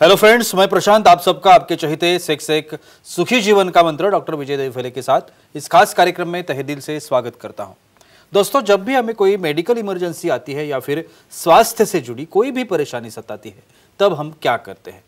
Hello friends, मैं प्रशांत आप सबका आपके चहेते सेक्स एक सुखी जीवन का मंत्र डॉक्टर विजय दहीफले के साथ इस खास कार्यक्रम में तहे दिल से स्वागत करता हूं। दोस्तों, जब भी हमें कोई मेडिकल इमरजेंसी आती है या फिर स्वास्थ्य से जुड़ी कोई भी परेशानी सताती है, तब हम क्या करते हैं?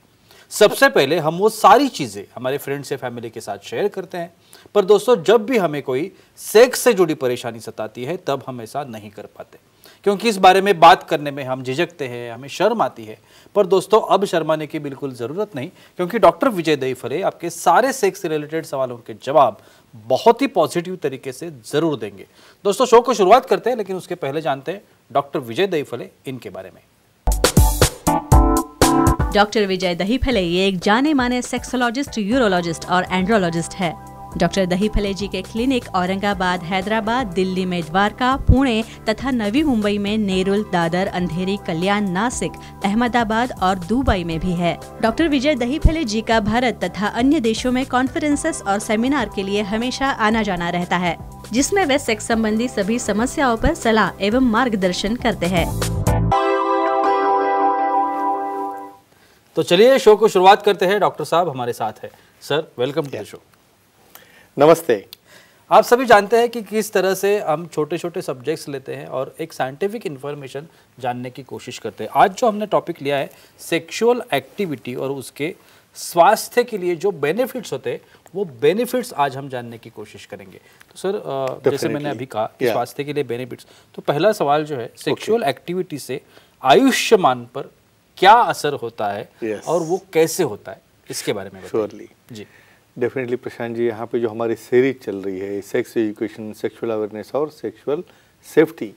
सबसे पहले हम वो सारी चीजें हमारे फ्रेंड्स या फैमिली के साथ शेयर करते हैं। पर दोस्तों, जब भी हमें कोई सेक्स से जुड़ी परेशानी सताती है, तब हम ऐसा नहीं कर पाते, क्योंकि इस बारे में बात करने में हम झिझकते हैं, हमें शर्म आती है। पर दोस्तों, अब शर्माने की बिल्कुल ज़रूरत नहीं, क्योंकि डॉक्टर विजय दहीफले आपके सारे सेक्स से रिलेटेड सवालों के जवाब बहुत ही पॉजिटिव तरीके से ज़रूर देंगे। दोस्तों, शो को शुरुआत करते हैं, लेकिन उसके पहले जानते हैं डॉक्टर विजय दहीफले इनके बारे में। डॉक्टर विजय दहीफले ये एक जाने माने सेक्सोलॉजिस्ट, यूरोलॉजिस्ट और एंड्रोलॉजिस्ट है। डॉक्टर दहीफले जी के क्लिनिक औरंगाबाद, हैदराबाद, दिल्ली में द्वारका, पुणे तथा नवी मुंबई में नेरुल, दादर, अंधेरी, कल्याण, नासिक, अहमदाबाद और दुबई में भी है। डॉक्टर विजय दहीफले जी का भारत तथा अन्य देशों में कॉन्फ्रेंसेस और सेमिनार के लिए हमेशा आना जाना रहता है, जिसमें वे सेक्स संबंधी सभी समस्याओं पर सलाह एवं मार्गदर्शन करते हैं। तो चलिए शो को शुरुआत करते हैं। डॉक्टर साहब हमारे साथ है। Sir, welcome to the show. नमस्ते। आप सभी जानते हैं कि किस तरह से हम छोटे छोटे सब्जेक्ट्स लेते हैं और एक साइंटिफिक इन्फॉर्मेशन जानने की कोशिश करते हैं। आज जो हमने टॉपिक लिया है सेक्सुअल एक्टिविटी और उसके स्वास्थ्य के लिए जो बेनिफिट्स होते हैं, वो बेनिफिट्स आज हम जानने की कोशिश करेंगे। तो सर, जैसे मैंने अभी कहा कि स्वास्थ्य के लिए बेनिफिट्स, तो पहला सवाल जो है सेक्सुअल एक्टिविटी से आयुष्मान पर क्या असर होता है और वो कैसे होता है, इसके बारे में श्योरली जी। डेफिनेटली प्रशांत जी, यहाँ पे जो हमारी सीरीज चल रही है सेक्स एजुकेशन, सेक्सुअल अवेयरनेस और सेक्सुअल सेफ्टी,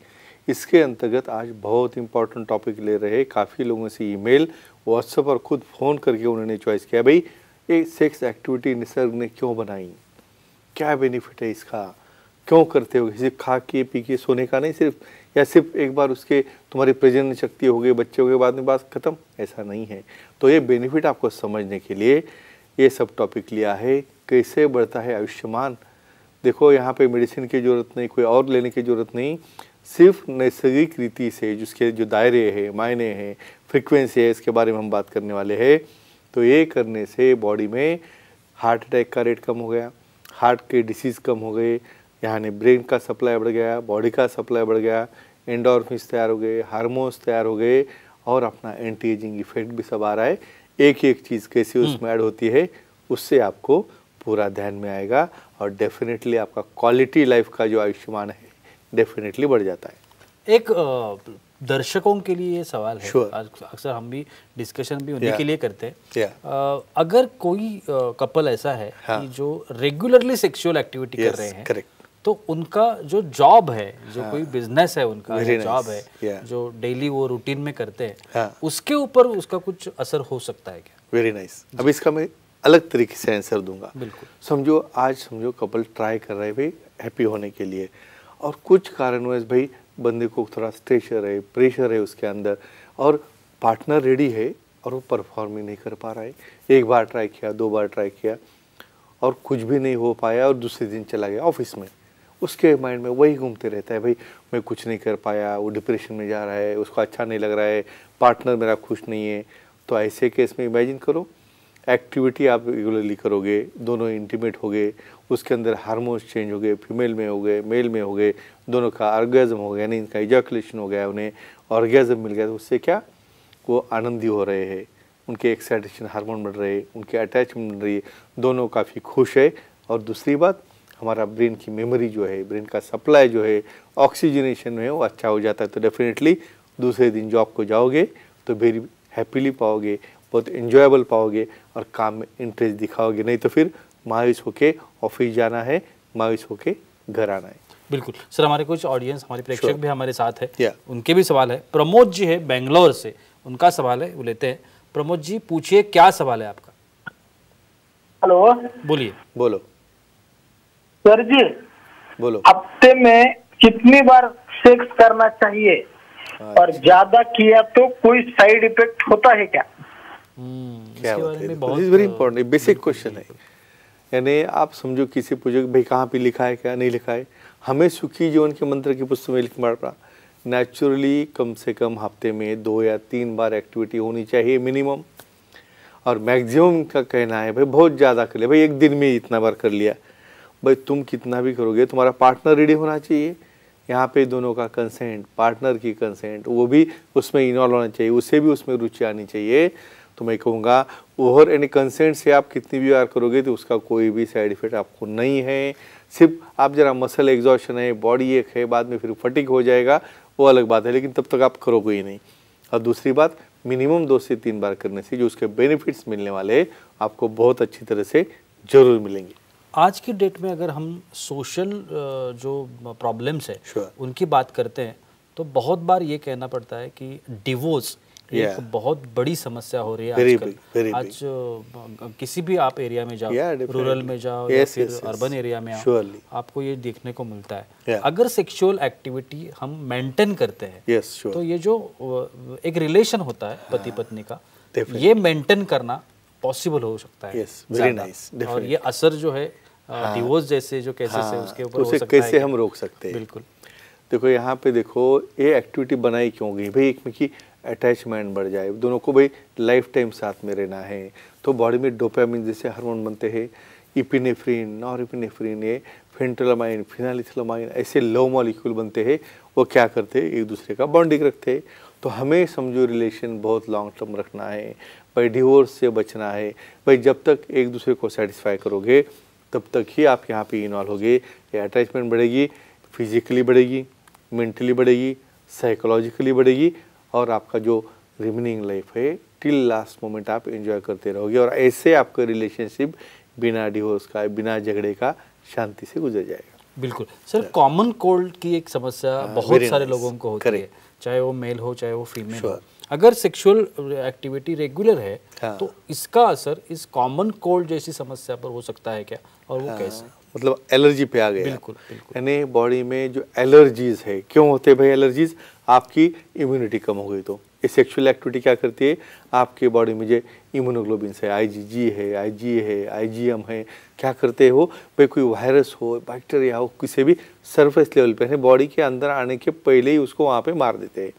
इसके अंतर्गत आज बहुत इंपॉर्टेंट टॉपिक ले रहे हैं। काफ़ी लोगों से ईमेल, व्हाट्सएप और खुद फ़ोन करके उन्होंने चॉइस किया, भाई ये सेक्स एक्टिविटी निसर्ग ने क्यों बनाई, क्या बेनिफिट है इसका, क्यों करते हो? सिर्फ खा के पी के सोने का नहीं, सिर्फ या सिर्फ एक बार उसके तुम्हारी प्रजनन शक्ति हो गई, बच्चे हो गए, बाद में बात खत्म, ऐसा नहीं है। तो ये बेनिफिट आपको समझने के लिए ये सब टॉपिक लिया है। कैसे बढ़ता है आयुष्मान? देखो, यहाँ पे मेडिसिन की ज़रूरत नहीं, कोई और लेने की ज़रूरत नहीं, सिर्फ नैसर्गिक रीति से जिसके जो दायरे हैं, मायने हैं, फ्रिक्वेंसी है, इसके बारे में हम बात करने वाले हैं। तो ये करने से बॉडी में हार्ट अटैक का रेट कम हो गया, हार्ट के डिसीज़ कम हो गए, यहाँ ने ब्रेन का सप्लाई बढ़ गया, बॉडी का सप्लाई बढ़ गया, एंडोर्फिन्स तैयार हो गए, हार्मोन्स तैयार हो गए और अपना एंटी एजिंग इफेक्ट भी सब आ रहा है। एक एक चीज़ कैसे उसमें ऐड होती है, उससे आपको पूरा ध्यान में आएगा और डेफिनेटली आपका क्वालिटी लाइफ का जो आयुष्मान है डेफिनेटली बढ़ जाता है। एक दर्शकों के लिए ये सवाल है, अक्सर हम भी डिस्कशन भी उन्हीं के लिए करते हैं। अगर कोई कपल ऐसा है कि जो रेगुलरली सेक्सुअल एक्टिविटी कर रहे हैं, करेक्ट, तो उनका जो जॉब है, जो कोई बिजनेस है उनका, जॉब है जो डेली वो रूटीन में करते हैं, उसके ऊपर उसका कुछ असर हो सकता है क्या? Very nice. अब इसका मैं अलग तरीके से आंसर दूंगा। बिल्कुल। समझो कपल ट्राई कर रहे हैं भाई हैप्पी होने के लिए, और कुछ कारणवश भाई बंदे को थोड़ा स्ट्रेसर है, प्रेशर है उसके अंदर, और पार्टनर रेडी है और वो परफॉर्म ही नहीं कर पा रहा है। एक बार ट्राई किया, 2 बार ट्राई किया और कुछ भी नहीं हो पाया, और दूसरे दिन चला गया ऑफिस में, उसके माइंड में वही घूमते रहता है, भाई मैं कुछ नहीं कर पाया, वो डिप्रेशन में जा रहा है, उसको अच्छा नहीं लग रहा है, पार्टनर मेरा खुश नहीं है। तो ऐसे केस में इमेजिन करो, एक्टिविटी आप रेगुलरली करोगे, दोनों इंटीमेट हो गए, उसके अंदर हार्मोन्स चेंज हो गए, फीमेल में हो गए, मेल में हो गए, दोनों का ऑर्गेज्म हो गया, यानी इनका इजैकुलेशन हो गया, उन्हें ऑर्गेज्म मिल गया, तो उससे क्या वो आनंदी हो रहे हैं, उनके एक्साइटेशन हार्मोन बढ़ रहे हैं, उनकी अटैचमेंट बढ़ रही है, दोनों काफ़ी खुश है। और दूसरी बात, हमारा ब्रेन की मेमोरी जो है, ब्रेन का सप्लाई जो है, ऑक्सीजनेशन में वो अच्छा हो जाता है। तो डेफिनेटली दूसरे दिन जॉब को जाओगे तो वेरी हैप्पीली पाओगे, बहुत एंजॉयबल पाओगे और काम में इंटरेस्ट दिखाओगे, नहीं तो फिर मायूस होके ऑफिस जाना है, मायूस होके घर आना है। बिल्कुल सर, हमारे कुछ ऑडियंस, हमारे प्रेक्षक भी हमारे साथ है, उनके भी सवाल है। प्रमोद जी है बेंगलोर से, उनका सवाल है, वो लेते हैं। प्रमोद जी, पूछिए, क्या सवाल है आपका? हेलो, बोलिए। बोलो सर जी, बोलो। हफ्ते में कितनी बार सेक्स करना चाहिए और ज्यादा किया तो कोई साइड इफेक्ट होता है क्या? क्या वेरी इंपॉर्टेंट बेसिक क्वेश्चन है। यानी आप समझो, किसी पूछो भाई कहाँ पे लिखा है, क्या नहीं लिखा है, हमें सुखी जीवन के मंत्र की पुस्तक में लिखना पड़ा। नेचुरली कम से कम हफ्ते में 2 या 3 बार एक्टिविटी होनी चाहिए मिनिमम। और मैक्सिमम का कहना है भाई बहुत ज़्यादा कर लिया, भाई एक दिन में इतना बार कर लिया। भाई तुम कितना भी करोगे, तुम्हारा पार्टनर रेडी होना चाहिए। यहाँ पे दोनों का कंसेंट, पार्टनर की कंसेंट, वो भी उसमें इन्वॉल्व होना चाहिए, उसे भी उसमें रुचि आनी चाहिए। तो मैं कहूँगा ओवर एनी कंसेंट से आप कितनी भी बार करोगे तो उसका कोई भी साइड इफेक्ट आपको नहीं है। सिर्फ आप जरा मसल एग्जॉशन है, बॉडी एक है, बाद में फिर फटिग हो जाएगा, वो अलग बात है, लेकिन तब तक आप करोगे ही नहीं। और दूसरी बात, मिनिमम 2 से 3 बार करने से जो उसके बेनिफिट्स मिलने वाले आपको बहुत अच्छी तरह से जरूर मिलेंगे। आज की डेट में अगर हम सोशल जो प्रॉब्लम्स है उनकी बात करते हैं तो बहुत बार ये कहना पड़ता है कि डिवोर्स एक बहुत बड़ी समस्या हो रही है आजकल। आज किसी भी आप एरिया में जाओ, रूरल में जाओ या फिर अर्बन एरिया में आओ, आपको ये देखने को मिलता है। अगर सेक्सुअल एक्टिविटी हम मेंटेन करते हैं तो ये जो एक रिलेशन होता है पति पत्नी का, ये मेंटेन करना पॉसिबल हो सकता है। Very nice. और ये असर जो है डिवोर्स जैसे जो केसेस है उसके ऊपर उसे कैसे हम रोक सकते हैं? बिल्कुल। देखो यहाँ पे देखो ये एक्टिविटी बनाई क्यों गई भाई, एक में की अटैचमेंट बढ़ जाए, दोनों को भाई लाइफ टाइम साथ में रहना है। तो बॉडी में डोपामिन जैसे हार्मोन बनते हैं, इपिनेफ्रिन, नॉरएपिनेफ्रिन, ये फेंटोलामाइन, फिनालिथिलामाइन, ऐसे लो मॉलिक्यूल बनते हैं। वो क्या करते हैं, एक दूसरे का बॉन्डिंग रखते हैं। तो हमें समझो रिलेशन बहुत लॉन्ग टर्म रखना है भाई, डिवोर्स से बचना है भाई। जब तक एक दूसरे को सेटिस्फाई करोगे तब तक ही आप यहाँ पे इन्वॉल्व होगे। ये अटैचमेंट बढ़ेगी, फिजिकली बढ़ेगी, मेंटली बढ़ेगी, साइकोलॉजिकली बढ़ेगी, और आपका जो रिमेनिंग लाइफ है टिल लास्ट मोमेंट आप एंजॉय करते रहोगे। और ऐसे आपका रिलेशनशिप बिना डिवोर्स का, बिना झगड़े का शांति से गुजर जाएगा। बिल्कुल सर। कॉमन कोल्ड की एक समस्या बहुत सारे लोगों को होती है, चाहे वो मेल हो चाहे वो फीमेल हो। अगर सेक्सुअल एक्टिविटी रेगुलर है तो इसका असर इस कॉमन कोल्ड जैसी समस्या पर हो सकता है क्या, और वो कैसे? मतलब एलर्जी पे आ गया। बिल्कुल। यानी बॉडी में जो एलर्जीज है, क्यों होते हैं भाई एलर्जीज? आपकी इम्यूनिटी कम हो गई। तो ये सेक्सुअल एक्टिविटी क्या करती है, आपके बॉडी में जो इम्यूनोग्लोबिन है, आईजीजी है, आईजी है, आईजीएम है, क्या करते हो भाई, कोई वायरस हो, बैक्टीरिया हो, किसी भी सरफेस लेवल पे बॉडी के अंदर आने के पहले ही उसको वहाँ पे मार देते हैं।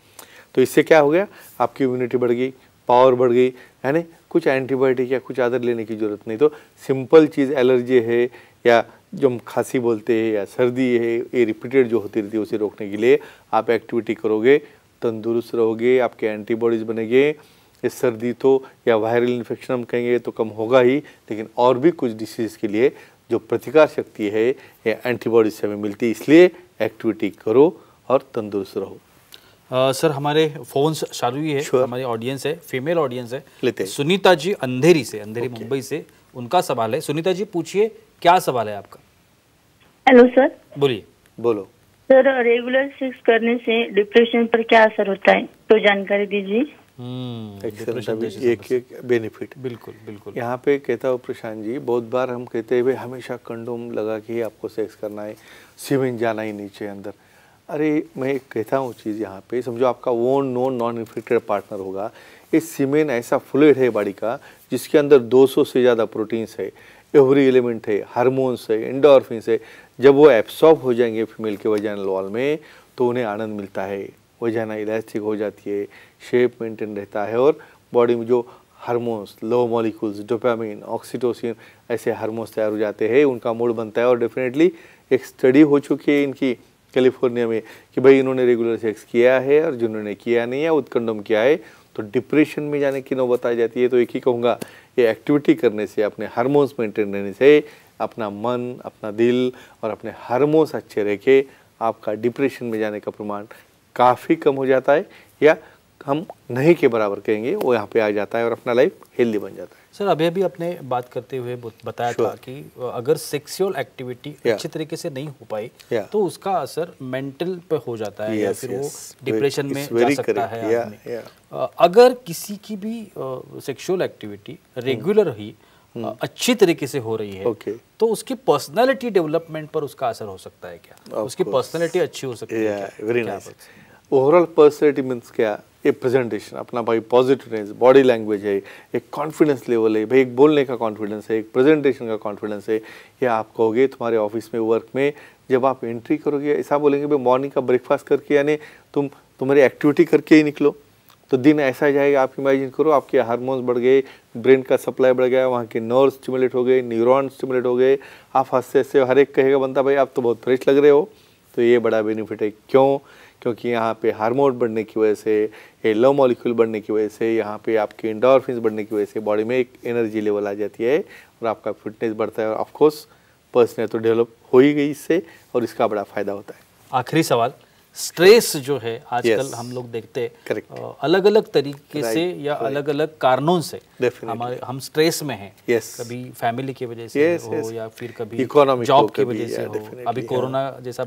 तो इससे क्या हो गया, आपकी इम्यूनिटी बढ़ गई, पावर बढ़ गई, यानी कुछ एंटीबायोटिक या कुछ अदर लेने की जरूरत नहीं। तो सिंपल चीज़ एलर्जी है या जो हम खांसी बोलते हैं या सर्दी है, ये रिपीटेड जो होती रहती है, उसे रोकने के लिए आप एक्टिविटी करोगे, तंदुरुस्त रहोगे, आपके एंटीबॉडीज़ बनेंगे। इस सर्दी तो या वायरल इन्फेक्शन हम कहेंगे तो कम होगा ही, लेकिन और भी कुछ डिसीज़ के लिए जो प्रतिकार शक्ति है या एंटीबॉडीज से हमें मिलती है। इसलिए एक्टिविटी करो और तंदुरुस्त रहो। सर हमारे फोन्स चालू ही है, हमारी ऑडियंस है, फीमेल ऑडियंस है। लेते हैं। सुनीता जी अंधेरी से, अंधेरी मुंबई से, उनका सवाल है। सुनीता जी पूछिए, क्या सवाल है आपका? Hello sir. बोलिए। बोलो सर, रेगुलर सेक्स करने से डिप्रेशन पर क्या असर होता है, तो जानकारी दीजिए। एक बेनिफिट। बिल्कुल बिल्कुल। यहाँ पे कहता हूँ प्रशांत जी, बहुत बार हम कहते हैं भाई हमेशा कंडोम लगा के ही आपको सेक्स करना है, सीमेन जाना ही नीचे अंदर। अरे मैं कहता हूँ चीज़ यहाँ पे समझो, आपका वो नॉन इन्फेक्टेड पार्टनर होगा। इस सीमेन ऐसा फ्लूइड है बॉडी का जिसके अंदर 200 से ज़्यादा प्रोटीन्स है, एवरी एलिमेंट है, हार्मोन्स है, एंडोर्फिन्स है। जब वो एब्सॉर्ब हो जाएंगे फीमेल के वजाइनल वॉल में तो उन्हें आनंद मिलता है, वजाइना इलास्टिक हो जाती है, शेप मेंटेन रहता है, और बॉडी में जो हार्मोन्स, लो मॉलिक्यूल्स, डोपामिन, ऑक्सीटोसिन, ऐसे हार्मोन्स तैयार हो जाते हैं, उनका मूड बनता है। और डेफिनेटली एक स्टडी हो चुकी है इनकी कैलिफोर्निया में कि भाई इन्होंने रेगुलर सेक्स किया है और जिन्होंने किया नहीं है उत्कंडम किया है तो डिप्रेशन में जाने की नौबत आ जाती है। तो एक ही कहूँगा, ये एक्टिविटी करने से, अपने हार्मोन्स मेंटेन रहने से, अपना मन, अपना दिल और अपने हार्मोन्स अच्छे रह के आपका डिप्रेशन में जाने का प्रमाण काफ़ी कम हो जाता है, या हम नहीं के बराबर कहेंगे, वो यहाँ पे आ जाता है और अपना लाइफ हेल्दी बन जाता है। सर अभी अभी आपने बात करते हुए बताया था कि अगर सेक्सुअल एक्टिविटी अच्छे तरीके से नहीं हो पाई तो उसका असर मेंटल पे हो जाता है, या फिर वो डिप्रेशन में जा सकता है आदमी। अगर किसी की भी सेक्सुअल एक्टिविटी रेगुलर ही अच्छी तरीके से हो रही है तो उसकी पर्सनालिटी डेवलपमेंट पर उसका असर हो सकता है क्या? उसकी पर्सनालिटी अच्छी हो सकती है क्या? Very nice. Overall personality means क्या, एक प्रेजेंटेशन, अपना भाई पॉजिटिवनेस, बॉडी लैंग्वेज है, एक कॉन्फिडेंस लेवल है, भाई एक बोलने का कॉन्फिडेंस है, एक प्रेजेंटेशन का कॉन्फिडेंस है। या आप कहोगे तुम्हारे ऑफिस में, वर्क में जब आप एंट्री करोगे ऐसा बोलेंगे भाई मॉर्निंग का ब्रेकफास्ट करके, यानी तुम्हारी एक्टिविटी करके ही निकलो। तो दिन ऐसा जाएगा, आप इमेजिन करो आपके हार्मोन्स बढ़ गए, ब्रेन का सप्लाई बढ़ गया, वहाँ के नर्व स्टिमुलेट हो गए, न्यूरॉन स्टिमुलेट हो गए, आप हंसते हंसते हर एक कहेगा बनता भाई आप तो बहुत फ्रेश लग रहे हो। तो ये बड़ा बेनिफिट है। क्यों? क्योंकि यहाँ पे हार्मोन बढ़ने की वजह से, ये लव मॉलिक्यूल बढ़ने की वजह से, यहाँ पे आपके एंडोर्फिन्स बढ़ने की वजह से बॉडी में एक एनर्जी लेवल आ जाती है और आपका फिटनेस बढ़ता है और ऑफकोर्स पर्सनल तो डेवलप हो ही गई इससे और इसका बड़ा फायदा होता है। आखिरी सवाल, स्ट्रेस जो है आजकल हम लोग देखते हैं अलग अलग तरीके से या अलग अलग कारणों से हम स्ट्रेस में हैं। कभी फैमिली की वजह से हो या फिर कभी जॉब की वजह से हो, अभी कोरोना जैसा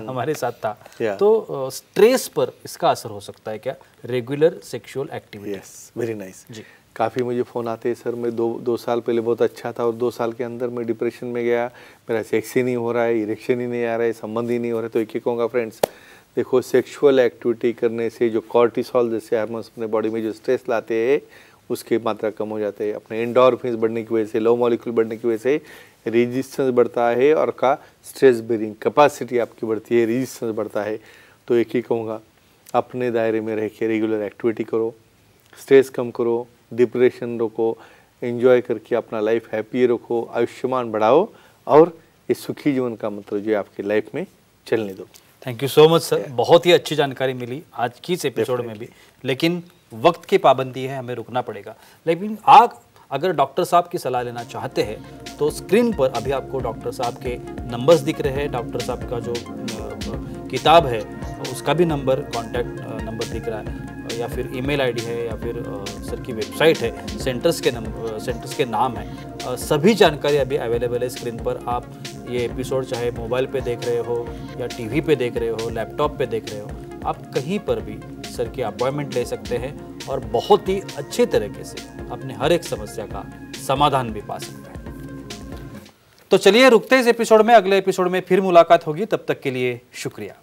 हमारे साथ था। तो स्ट्रेस पर इसका असर हो सकता है क्या regular sexual activity? Very nice जी। काफ़ी मुझे फ़ोन आते हैं, सर मैं दो साल पहले बहुत अच्छा था और 2 साल के अंदर मैं डिप्रेशन में गया, मेरा सेक्स ही नहीं हो रहा है, इरेक्शन ही नहीं आ रहा है, संबंध ही नहीं हो रहा है। तो एक ही कहूँगा फ्रेंड्स, देखो सेक्सुअल एक्टिविटी करने से जो कॉर्टिसोल जैसे हार्मोन्स अपने बॉडी में जो स्ट्रेस लाते हैं उसकी मात्रा कम हो जाते हैं। अपने एंडोर्फिन्स बढ़ने की वजह से, लव मॉलिक्यूल बढ़ने की वजह से रेजिस्टेंस बढ़ता है और का स्ट्रेस बेरिंग कैपेसिटी आपकी बढ़ती है, रेजिस्टेंस बढ़ता है। तो एक ही कहूँगा, अपने दायरे में रह के रेगुलर एक्टिविटी करो, स्ट्रेस कम करो, डिप्रेशन रोको, एंजॉय करके अपना लाइफ हैप्पी रखो, आयुष्मान बढ़ाओ और इस सुखी जीवन का मंत्र जो आपकी लाइफ में चलने दो। Thank you so much sir, बहुत ही अच्छी जानकारी मिली आज की इस एपिसोड में भी। लेकिन वक्त की पाबंदी है, हमें रुकना पड़ेगा। लेकिन आप अगर डॉक्टर साहब की सलाह लेना चाहते हैं तो स्क्रीन पर अभी आपको डॉक्टर साहब के नंबर्स दिख रहे हैं। डॉक्टर साहब का जो किताब है उसका भी नंबर, कॉन्टैक्ट नंबर दिख रहा है, या फिर ईमेल आईडी है, या फिर सर की वेबसाइट है, सेंटर्स के नाम है। सभी जानकारी अभी अवेलेबल है स्क्रीन पर। आप ये एपिसोड चाहे मोबाइल पे देख रहे हो या टीवी पे देख रहे हो, लैपटॉप पे देख रहे हो, आप कहीं पर भी सर की अपॉइंटमेंट ले सकते हैं और बहुत ही अच्छे तरीके से अपने हर एक समस्या का समाधान भी पा सकते हैं। तो चलिए रुकते इस एपिसोड में, अगले एपिसोड में फिर मुलाकात होगी। तब तक के लिए शुक्रिया।